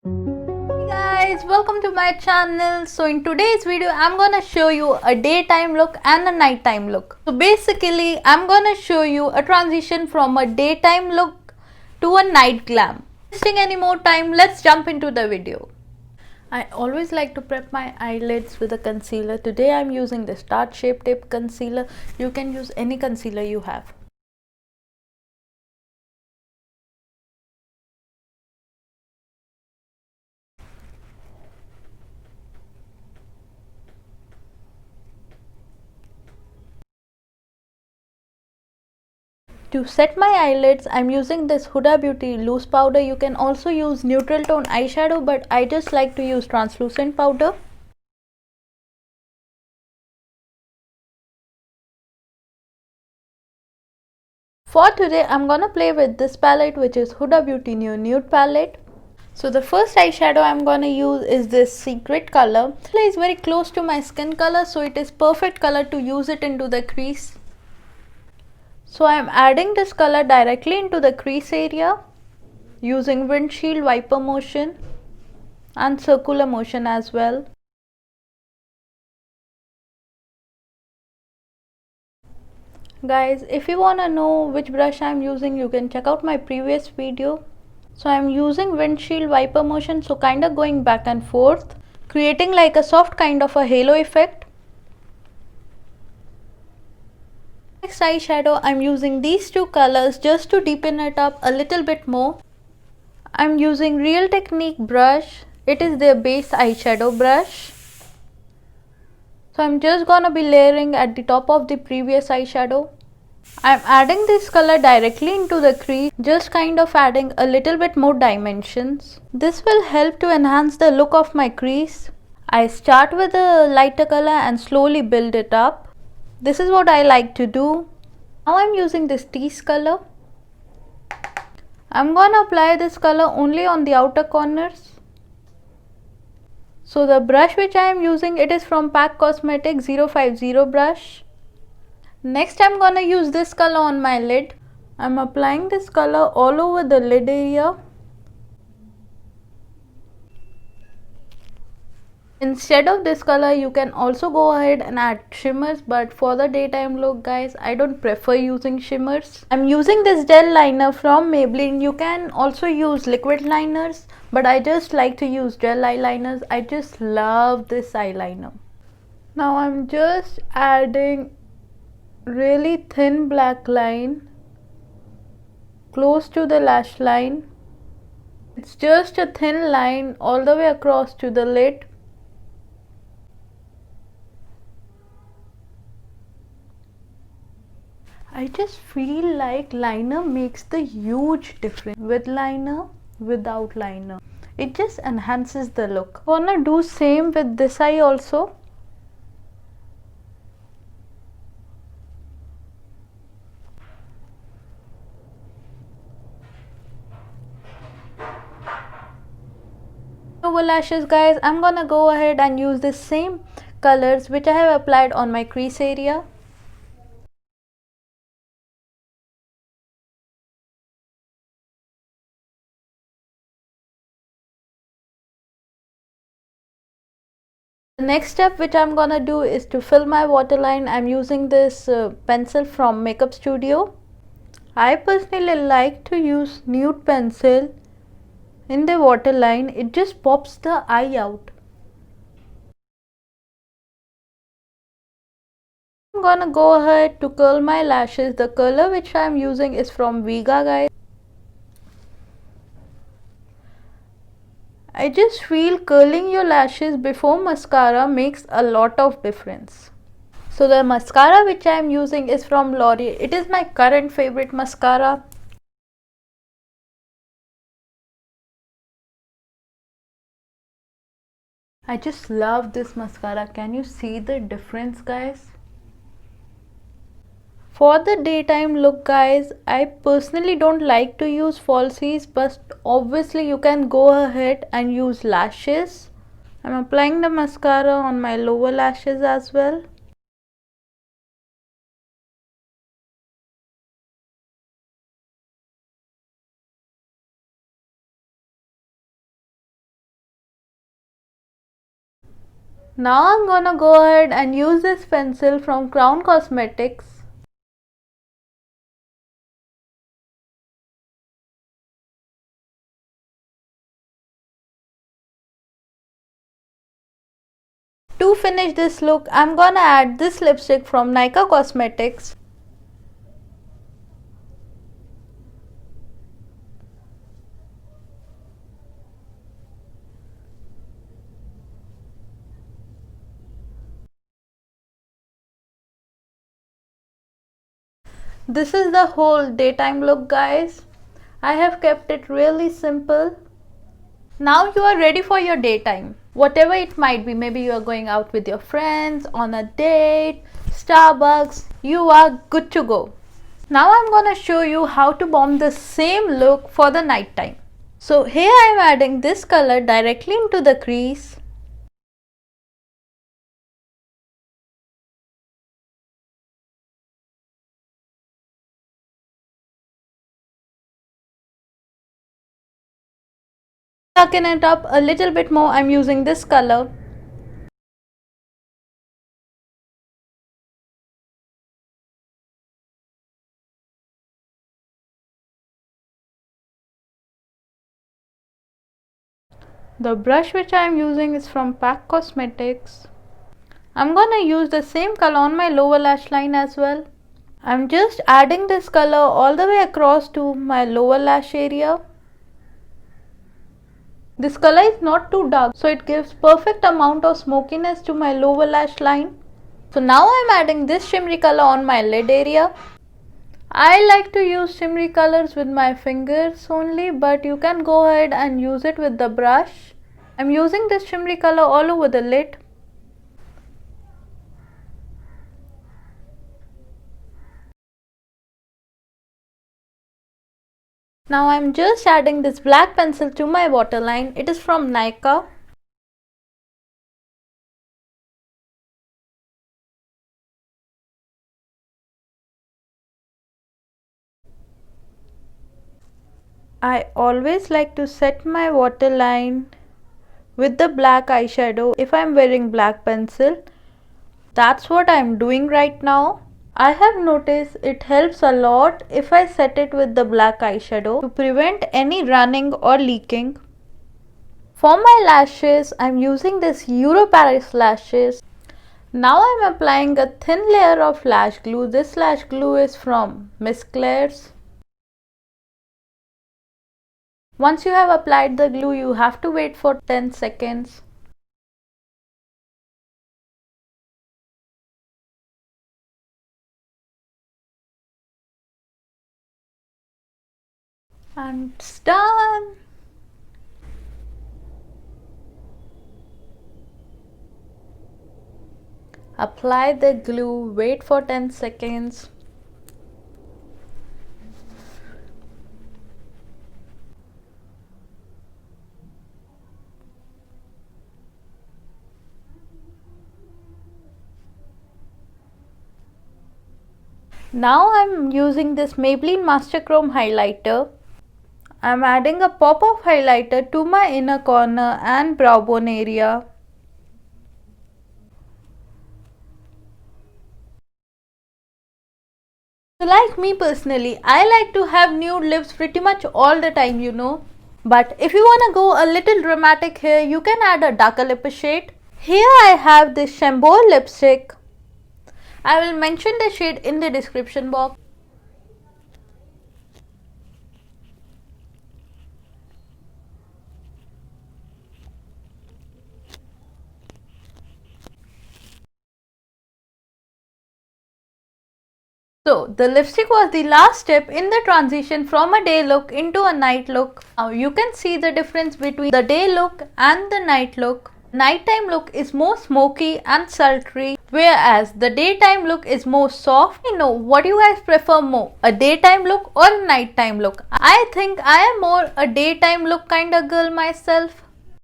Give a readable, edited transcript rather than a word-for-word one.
Hey guys, welcome to my channel. So in today's video I'm gonna show you a daytime look and a nighttime look. So basically I'm gonna show you a transition from a daytime look to a night glam. Wasting any more time, let's jump into the video. I always like to prep my eyelids with a concealer. Today I'm using this Tarte Shape Tape concealer. You can use any concealer you have. To set my eyelids, I'm using this Huda Beauty loose powder. You can also use neutral tone eyeshadow, but I just like to use translucent powder. For today, I'm gonna play with this palette, which is Huda Beauty New Nude palette. So the first eyeshadow I'm gonna use is this Secret color. This color is very close to my skin color, so it is perfect color to use it into the crease. So I'm adding this color directly into the crease area using windshield wiper motion and circular motion as well. Guys, if you wanna know which brush I'm using, you can check out my previous video. So I'm using windshield wiper motion, so kinda going back and forth, creating like a soft kind of a halo effect. Next eyeshadow, I'm using these two colors just to deepen it up a little bit more. I'm using Real Technique brush. It is their base eyeshadow brush. So I'm just gonna be layering at the top of the previous eyeshadow. I'm adding this color directly into the crease, just kind of adding a little bit more dimensions. This will help to enhance the look of my crease. I start with a lighter color and slowly build it up. This is what I like to do. Now I'm using this tease color. I'm gonna apply this color only on the outer corners. So the brush which I am using, it is from PAC Cosmetics 050 brush. Next I'm gonna use this color on my lid. I'm applying this color all over the lid area. Instead of this color, you can also go ahead and add shimmers, but for the daytime look guys, I don't prefer using shimmers. I'm using this gel liner from Maybelline. You can also use liquid liners, but I just like to use gel eyeliners. I just love this eyeliner. Now I'm just adding really thin black line close to the lash line. It's just a thin line all the way across to the lid. I just feel like liner makes the huge difference with liner, without liner. It just enhances the look. Wanna do same with this eye also. Over lashes guys, I'm gonna go ahead and use the same colors which I have applied on my crease area. The next step which I'm gonna do is to fill my waterline. I'm using this pencil from Makeup Studio. I personally like to use nude pencil in the waterline. It just pops the eye out. I'm gonna go ahead to curl my lashes. The color which I'm using is from Viga guys. I just feel curling your lashes before mascara makes a lot of difference. So the mascara which I am using is from L'Oreal. It is my current favorite mascara. I just love this mascara. Can you see the difference guys? For the daytime look guys, I personally don't like to use falsies, but obviously you can go ahead and use lashes. I'm applying the mascara on my lower lashes as well. Now I'm gonna go ahead and use this pencil from Crown Cosmetics. To finish this look, I'm gonna add this lipstick from Nykaa Cosmetics. This is the whole daytime look, guys. I have kept it really simple. Now you are ready for your daytime. Whatever it might be, maybe you are going out with your friends, on a date, Starbucks, you are good to go. Now I'm gonna show you how to bomb the same look for the night time. So here I am adding this color directly into the crease. Darken it up a little bit more, I'm using this color. The brush which I am using is from PAC Cosmetics. I'm gonna use the same color on my lower lash line as well. I'm just adding this color all the way across to my lower lash area. This color is not too dark, so it gives perfect amount of smokiness to my lower lash line. So now I'm adding this shimmery color on my lid area. I like to use shimmery colors with my fingers only, but you can go ahead and use it with the brush. I'm using this shimmery color all over the lid. Now I'm just adding this black pencil to my waterline. It is from Nykaa. I always like to set my waterline with the black eyeshadow if I'm wearing black pencil. That's what I'm doing right now. I have noticed it helps a lot if I set it with the black eyeshadow to prevent any running or leaking. For my lashes, I'm using this Euro Paris lashes. Now I'm applying a thin layer of lash glue. This lash glue is from Miss Claire's. Once you have applied the glue, you have to wait for 10 seconds. And it's done. Apply the glue, wait for 10 seconds. Now I'm using this Maybelline Master Chrome highlighter. I'm adding a pop of highlighter to my inner corner and brow bone area. So like me personally, I like to have nude lips pretty much all the time, you know. But if you wanna go a little dramatic here, you can add a darker lip shade. Here I have this Chambord lipstick. I will mention the shade in the description box. So the lipstick was the last step in the transition from a day look into a night look. Now you can see the difference between the day look and the night look. Nighttime look is more smoky and sultry, whereas the daytime look is more soft. You know, what do you guys prefer more, a daytime look or a nighttime look? I think I am more a daytime look kind of girl myself.